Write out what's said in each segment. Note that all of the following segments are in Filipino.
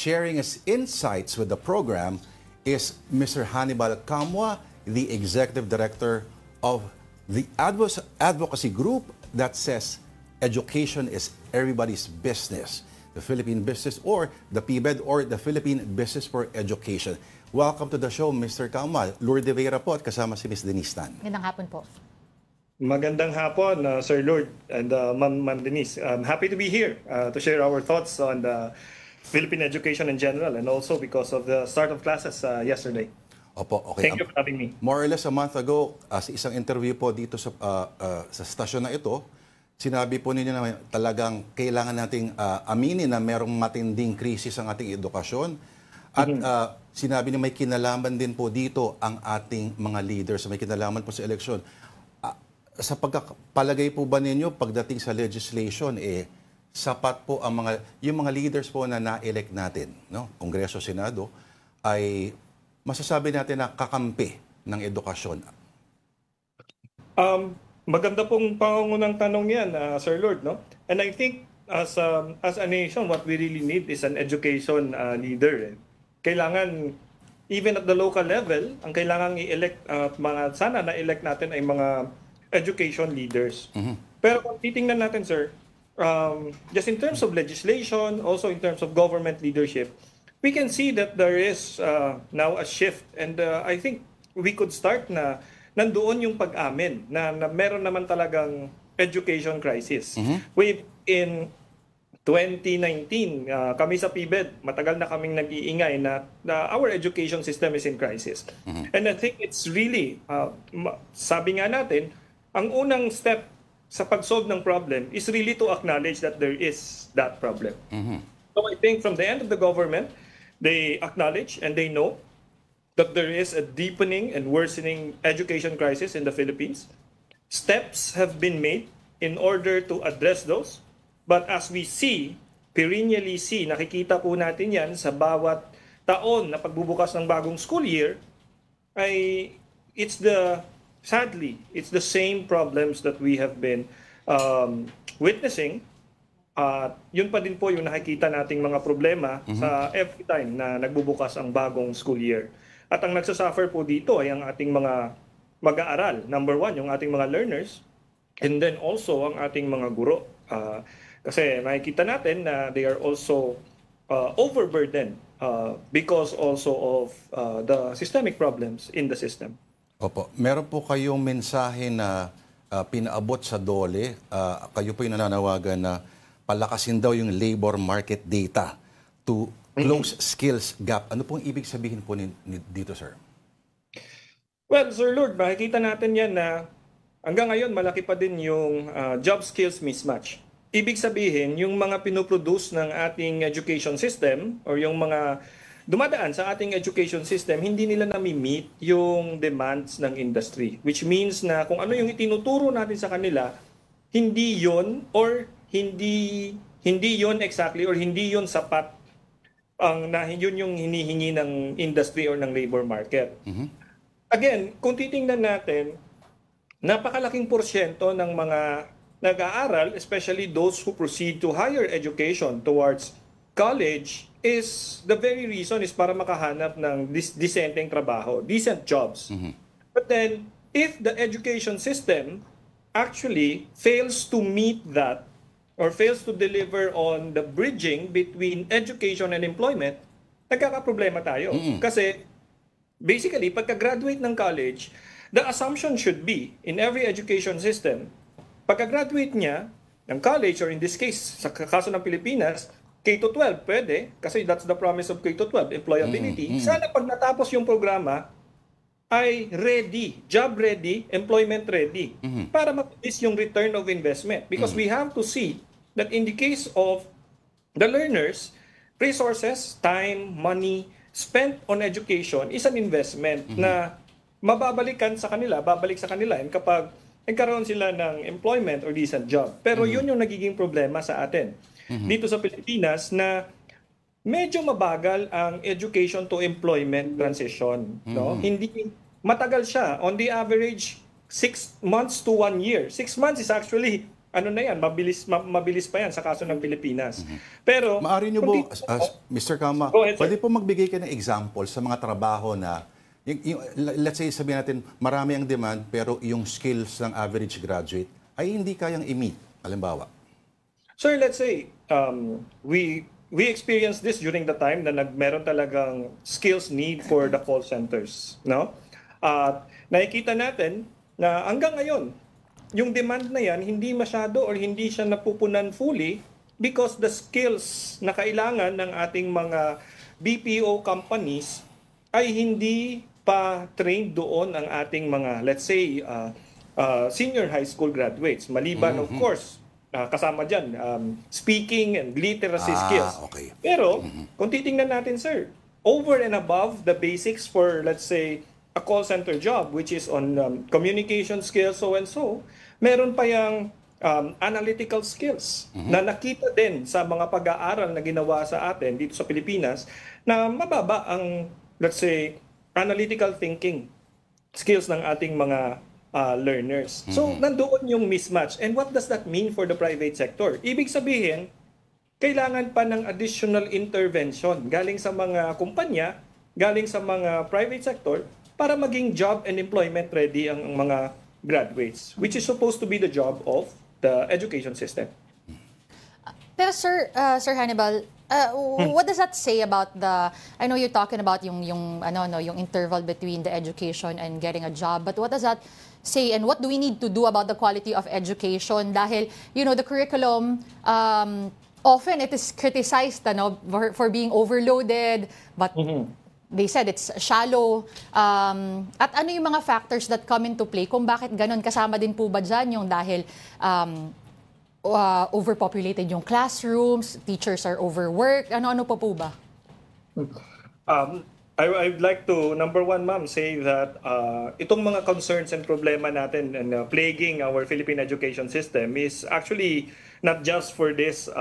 sharing his insights with the program is Mr. Hannibal Camua, the Executive Director of the advocacy group that says education is everybody's business. The Philippine Business or the PBED or the Philippine Business for Education. Welcome to the show, Mr. Camua. Lourdes Vera po at kasama si Ms. Denise Tan. Magandang hapon po. Magandang hapon, Sir Lord and Ma'am Denise. I'm happy to be here to share our thoughts on the Philippine education in general and also because of the start of classes yesterday. Opo, okay. Thank you for having me. More or less a month ago, sa isang interview po dito sa stasyon na ito, sinabi po ninyo na talagang kailangan nating aminin na merong matinding krisis ang ating edukasyon. At sinabi niyo may kinalaman din po dito ang ating mga leaders, may kinalaman po sa eleksyon. Sa pagpalagay po ba ninyo pagdating sa legislation, sapat po ang yung mga leaders po na na-elect natin, no? Kongreso, Senado, ay masasabi natin na kakampi ng edukasyon? Maganda pong pangunang tanong yan, Sir Lord, no? And I think as a nation, what we really need is an education leader. Kailangan, even at the local level, ang kailangan i-elect, sana na-elect natin ay mga education leaders. Pero kung titingnan natin, sir, just in terms of legislation, also in terms of government leadership, we can see that there is now a shift. And I think we could start na nandoon yung pag-amin na meron naman talagang education crisis. In 2019, kami sa PBED, matagal na kaming nag-iingay na our education system is in crisis. And I think it's really, sabi nga natin, ang unang step sa pag-solve ng problem is really to acknowledge that there is that problem. So I think from the end of the government, they acknowledge and they know that there is a deepening and worsening education crisis in the Philippines. Steps have been made in order to address those. But as we see, perennially see, nakikita po natin yan sa bawat taon na pagbubukas ng bagong school year, ay sadly, it's the same problems that we have been witnessing. Yun pa din po yung nakikita nating mga problema sa every time na nagbubukas ang bagong school year. At ang nagsasuffer po dito ay ang ating mga mag-aaral. Number one, yung ating mga learners. And then also ang ating mga guro. Kasi makikita natin na they are also overburdened because also of the systemic problems in the system. Opo. Meron po kayong mensahe na pinaabot sa DOLE. Kayo po yung nananawagan na palakasin daw yung labor market data to close skills gap. Ano pong ibig sabihin po dito, sir? Well, Sir Lord, makikita natin yan na hanggang ngayon malaki pa din yung job skills mismatch. Ibig sabihin, yung mga pinoproduce ng ating education system or yung mga dumadaan sa ating education system, hindi nila nami-meet yung demands ng industry. Which means na kung ano yung itinuturo natin sa kanila, hindi yon or hindi yon exactly or hindi yon sapat na yun yung hinihingi ng industry or ng labor market. Again, kung titingnan natin, napakalaking porsyento ng mga nag-aaral, especially those who proceed to higher education towards college, is the very reason is para makahanap ng decenteng trabaho, decent jobs. But then, if the education system actually fails to meet that or fails to deliver on the bridging between education and employment, nagkakaproblema tayo. Kasi, basically, pagka-graduate ng college, the assumption should be, in every education system, pagka-graduate niya ng college, or in this case, sa kaso ng Pilipinas, K-12, pwede, kasi that's the promise of K-12, employability. Sana pag natapos yung programa, ay ready, job ready, employment ready, para mabilis yung return of investment. Because we have to see that in the case of the learners, resources, time, money spent on education is an investment na babalik sa kanila and kapag nagkaroon sila ng employment or decent job. Pero yun yung nagiging problema sa atin. Dito sa Pilipinas na medyo mabagal ang education to employment transition, no? Hindi matagal siya. On the average 6 months to 1 year. 6 months is actually ano na yan, mabilis pa yan sa kaso ng Pilipinas. Pero Maari nyo po, Mr. Kama, Go ahead, sir. pwede po magbigay ka ng example sa mga trabaho na, let's say sabihin natin, marami ang demand pero yung skills ng average graduate ay hindi kayang i-meet, halimbawa. Sir, let's say we experienced this during the time na meron talagang skills need for the call centers, no? At nakikita natin na hanggang ngayon, yung demand na yan hindi masyado or hindi siya napupunan fully because the skills na kailangan ng ating mga BPO companies ay hindi pa trained doon ang ating mga, let's say, senior high school graduates. Maliban, of course, kasama dyan, speaking and literacy skills. Okay. Pero, kung titingnan natin, sir, over and above the basics for, let's say, a call center job, which is on communication skills, so and so, meron pa yung analytical skills na nakita din sa mga pag-aaral na ginawa sa atin dito sa Pilipinas na mababa ang, let's say, analytical thinking skills ng ating mga learners. So, nandoon yung mismatch. And what does that mean for the private sector? Ibig sabihin, kailangan pa ng additional intervention galing sa mga kumpanya, galing sa mga private sector, para maging job and employment ready ang mga graduates, which is supposed to be the job of the education system. Pero Sir Hannibal, what does that say about the, I know you're talking about yung interval between the education and getting a job, but what does that say and what do we need to do about the quality of education? Dahil, the curriculum, often it is criticized for being overloaded, but they said it's shallow. At ano yung mga factors that come into play kung bakit ganun? Kasama din po ba dyan yung dahil overpopulated yung classrooms, teachers are overworked, ano-ano pa po ba? I'd like to, number one, ma'am, say that itong mga concerns and problema natin and plaguing our Philippine education system is actually not just for this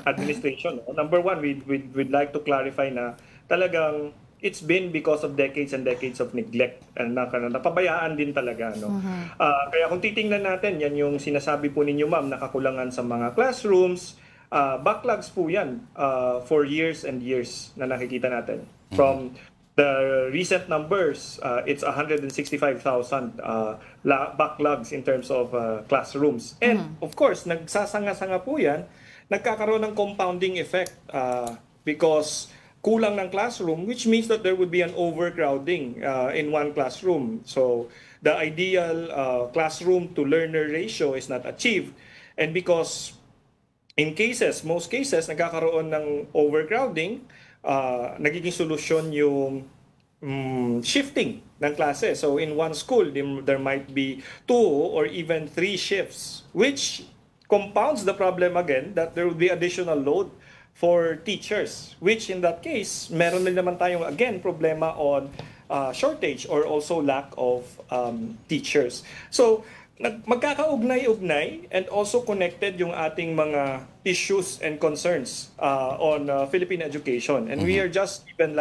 administration. Number one, we'd like to clarify na talagang it's been because of decades and decades of neglect and napabayaan din talaga. Kaya kung titingnan natin, yan yung sinasabi po ninyo, ma'am, nakakulangan sa mga classrooms, backlogs po yan for years and years na nakikita natin. From the recent numbers, it's 165,000 backlogs in terms of classrooms. And of course, nagsasanga-sanga po yan, nagkakaroon ng compounding effect because kulang ng classroom, which means that there would be an overcrowding in one classroom. So the ideal classroom to learner ratio is not achieved. And because most cases, nagkakaroon ng overcrowding, nagiging solusyon yung shifting ng klase. So in one school, there might be 2 or even 3 shifts, which compounds the problem again that there will be additional load for teachers, which in that case, meron din naman tayong, again, problema on shortage or also lack of teachers. So, magkakaugnay-ugnay and also connected yung ating mga issues and concerns on Philippine education. And we are just even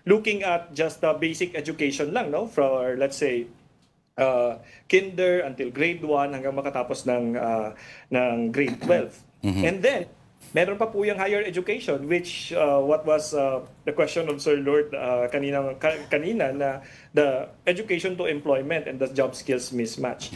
looking at just the basic education lang, no? For, let's say, kinder until grade 1 hanggang makatapos ng grade 12. And then, meron pa po yung higher education, which what was the question of Sir Lord kanina na the education to employment and the job skills mismatch.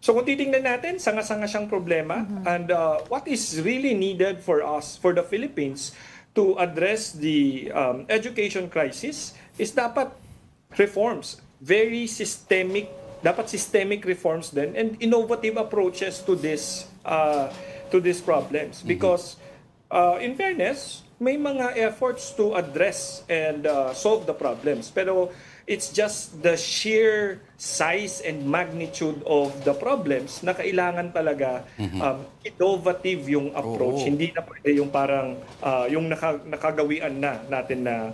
So kung titingnan natin, sanga-sanga siyang problema. And what is really needed for us, for the Philippines, to address the education crisis is dapat reforms. Very systemic, dapat systemic reforms din and innovative approaches to these problems because in fairness may mga efforts to address and solve the problems pero it's just the sheer size and magnitude of the problems na kailangan talaga innovative yung approach. Hindi na pwede yung parang yung nakagawian natin na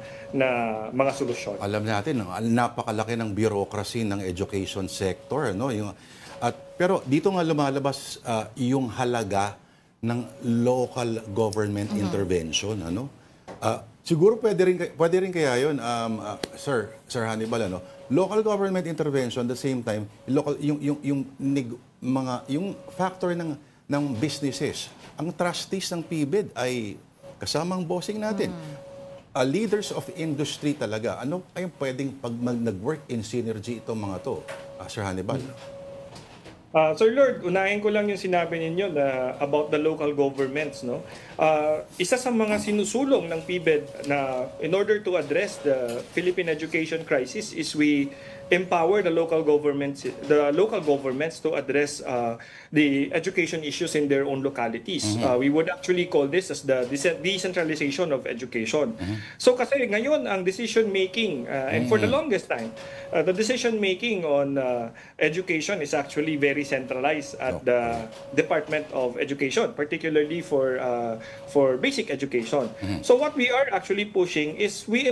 mga solusyon. Alam natin, napakalaki ng bureaucracy ng education sector, no? Pero dito nga lumalabas yung halaga ng local government intervention, ano? Siguro pwede rin kaya 'yon, Sir Hannibal, ano? Local government intervention, at the same time, yung yung factor ng businesses. Ang trustees ng PBID ay kasamang bossing natin. Leaders of industry talaga. Ano ay pwedeng pag nag-work in synergy itong mga to? Sir Hannibal. Sir Lord, unahin ko lang yung sinabi ninyo na about the local governments, no? Isa sa mga sinusulong ng PBED na in order to address the Philippine education crisis is we empower the local governments to address the education issues in their own localities. We would actually call this as the decentralization of education. So kasi ngayon ang decision making and for the longest time the decision making on education is actually very centralized at the Department of Education, particularly for basic education. So what we are actually pushing is we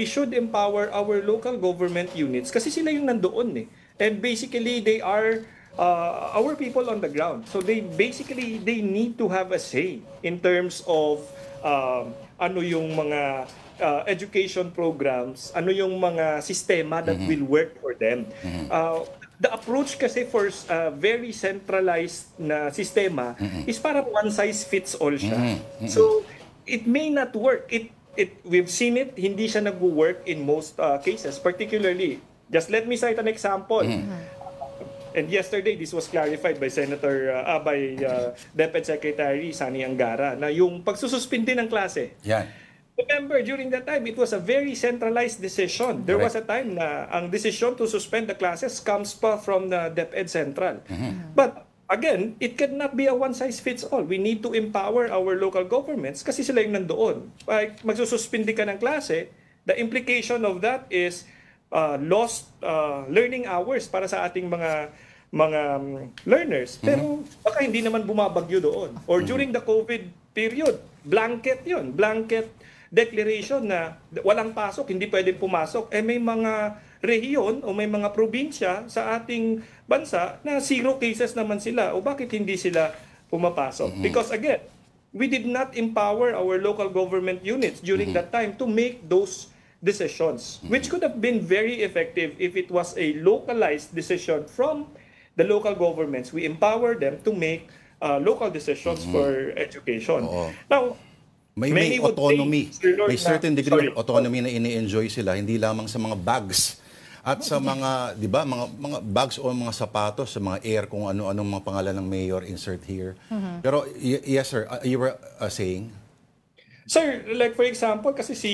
should empower our local government units kasi sila yung nandoon eh. And basically they are our people on the ground. So they need to have a say in terms of ano yung mga education programs, ano yung mga sistema that will work for them. The approach kasi for very centralized na sistema is parang one size fits all siya. So it may not work. We've seen it, hindi siya nag-work in most cases, particularly. Just let me cite an example. And yesterday, this was clarified by DepEd Secretary Sani Angara na yung pagsususpindi ng klase. Yan. Remember, during that time, it was a very centralized decision. There was a time na ang decision to suspend the classes comes pa from the DepEd Central. But again, it cannot be a one-size-fits-all. We need to empower our local governments kasi sila yung nandoon. Magsususpindi ka ng klase, the implication of that is lost learning hours para sa ating mga learners. Pero baka hindi naman bumabagyo doon. Or during the COVID period, blanket declaration na walang pasok, hindi pwedeng pumasok. May mga rehiyon o may mga probinsya sa ating bansa na 0 cases naman sila. O bakit hindi sila pumapasok? Because again, we did not empower our local government units during that time to make those decisions, which could have been very effective if it was a localized decision from the local governments. We empower them to make local decisions for education. Now, may autonomy, may certain degree of autonomy na ini-enjoy sila, hindi lamang sa mga bags at sa mga, di ba, mga bags o mga sapatos, sa mga air, kung ano-anong mga pangalan ng mayor insert here. Pero yes sir, you were saying? Sir, like for example, kasi si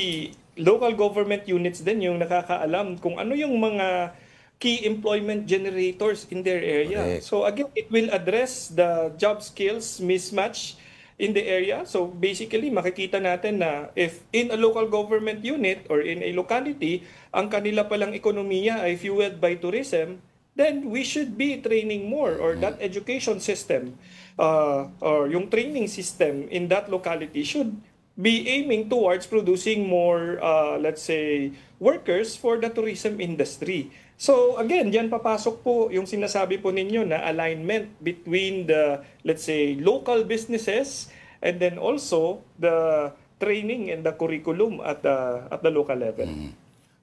local government units din yung nakakaalam kung ano yung mga key employment generators in their area. Correct. So again, it will address the job skills mismatch in the area. So basically, makikita natin na if in a local government unit or in a locality, ang kanila palang ekonomiya ay fueled by tourism, then we should be training more, or that education system or yung training system in that locality should be aiming towards producing more, let's say, workers for the tourism industry. So again, diyan papasok po yung sinasabi po ninyo na alignment between the, let's say, local businesses and then also the training and the curriculum at the local level.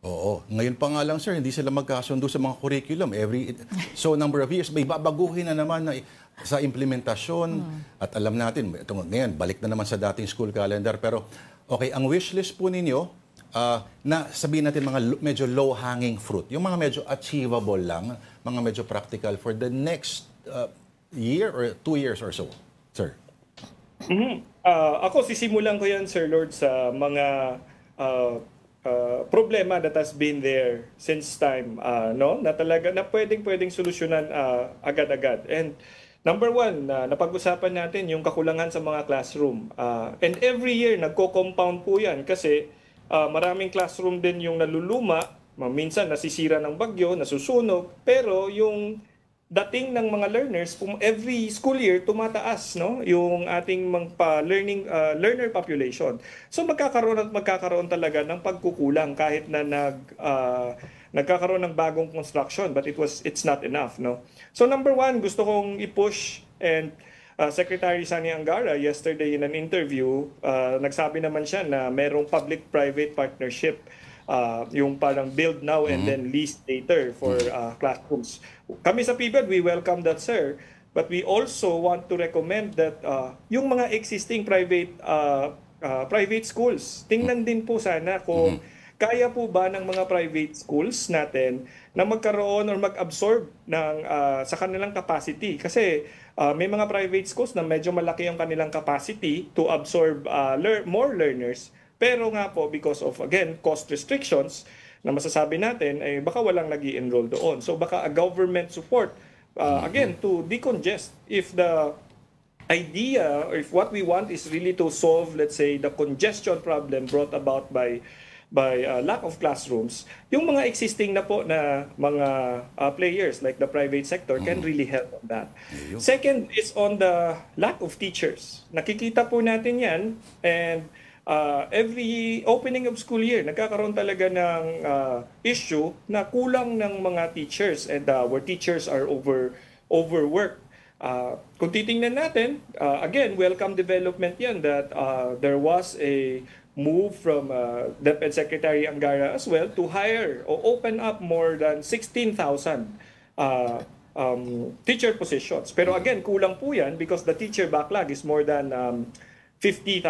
Oo. Ngayon pa nga lang, sir, hindi sila magkasundo sa mga curriculum. So number of years, may babaguhin na naman na sa implementasyon. At alam natin, ngayon, balik na naman sa dating school calendar. Pero, okay, ang wish list po ninyo, na sabihin natin mga medyo low-hanging fruit, yung mga medyo achievable lang, mga medyo practical for the next year or 2 years or so, sir? Ako, sisimulan ko yan, Sir Lord, sa mga problema that has been there since time, no? Na talaga, na pwedeng solusyonan agad-agad. And number one, napag-usapan natin yung kakulangan sa mga classroom. And every year, nagko-compound po yan kasi maraming classroom din yung naluluma, minsan nasisira ng bagyo, nasusunog, pero yung dating ng mga learners, every school year tumataas, no, yung ating mga learner population. So magkakaroon talaga ng pagkukulang kahit na nagkakaroon ng bagong construction, but it's not enough, no. So number one, gusto kong i-push, and Secretary Sani Angara yesterday in an interview, nagsabi naman siya na merong public-private partnership yung parang build now and then lease later for classrooms. Kami sa PBED, we welcome that, sir. But we also want to recommend that yung mga existing private schools, tingnan din po sana kung kaya po ba ng mga private schools natin na magkaroon or mag-absorb ng, sa kanilang capacity. Kasi may mga private schools na medyo malaki ang kanilang capacity to absorb more learners. Pero nga po, because of, again, cost restrictions, na masasabi natin, ay baka walang nag-i-enroll doon. So baka a government support, again, to decongest. If the idea, or if what we want is really to solve, let's say, the congestion problem brought about by lack of classrooms, yung mga existing na po na mga players like the private sector can really help on that. Second is on the lack of teachers. Nakikita po natin yan, and every opening of school year, nagkakaroon talaga ng issue na kulang ng mga teachers, and where teachers are overworked. Kung titingnan natin, again, welcome development yan that there was a move from DepEd Secretary Angara as well to hire or open up more than 16,000 teacher positions. Pero again, kulang po yan because the teacher backlog is more than 50,000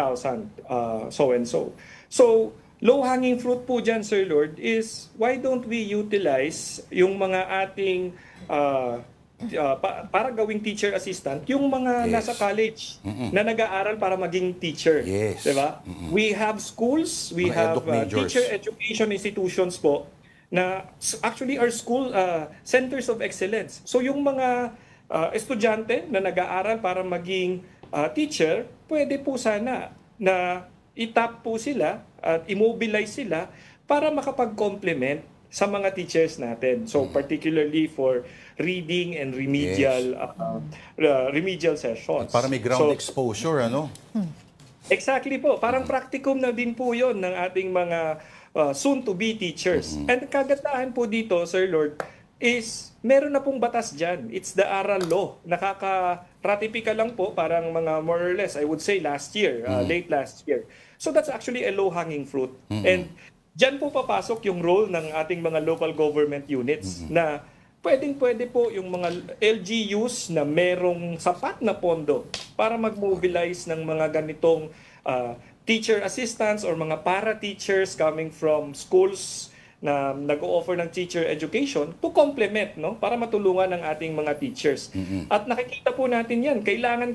so and so. So, low-hanging fruit po dyan, Sir Lord, is why don't we utilize yung mga ating para gawing teacher assistant, yung mga nasa college na nag-aaral para maging teacher. Diba? We have schools, we have teacher education institutions po na actually are school centers of excellence. So yung mga estudyante na nag-aaral para maging teacher, pwede po sana na itap po sila at immobilize sila para makapag-complement sa mga teachers natin. So particularly for reading and remedial sessions. Para may ground exposure, ano? Exactly po. Parang practicum na din po 'yon ng ating mga soon-to-be teachers. And kagandahan po dito, Sir Lord, is meron na pong batas dyan. It's the ARAL law. Nakaka-ratifika lang po, parang mga more or less, I would say last year, late last year. So that's actually a low-hanging fruit. And dyan po papasok yung role ng ating mga local government units na pwedeng-pwede po yung mga LGUs na merong sapat na pondo para mag-mobilize ng mga ganitong teacher assistants or mga para-teachers coming from schools na nag-o-offer ng teacher education to complement, no, para matulungan ng ating mga teachers. At nakikita po natin yan, kailangan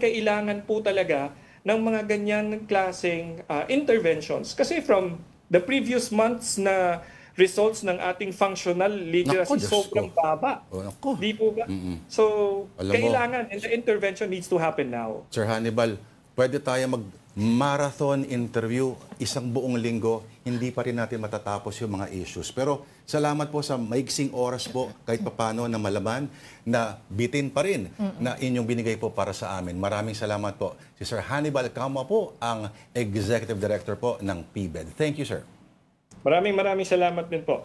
po talaga ng mga ganyan klaseng interventions. Kasi from the previous months na results ng ating functional literacy, sobrang baba. Di po ba? So, kailangan, and the intervention needs to happen now. Sir Hannibal, pwede tayo mag-marathon interview isang buong linggo, hindi pa rin natin matatapos yung mga issues. Pero salamat po sa maiksing oras po, kahit papano na malaman na bitin pa rin na inyong binigay po para sa amin. Maraming salamat po. Si Sir Hannibal Camua po, ang Executive Director po ng PBED. Thank you, sir. Maraming salamat din po.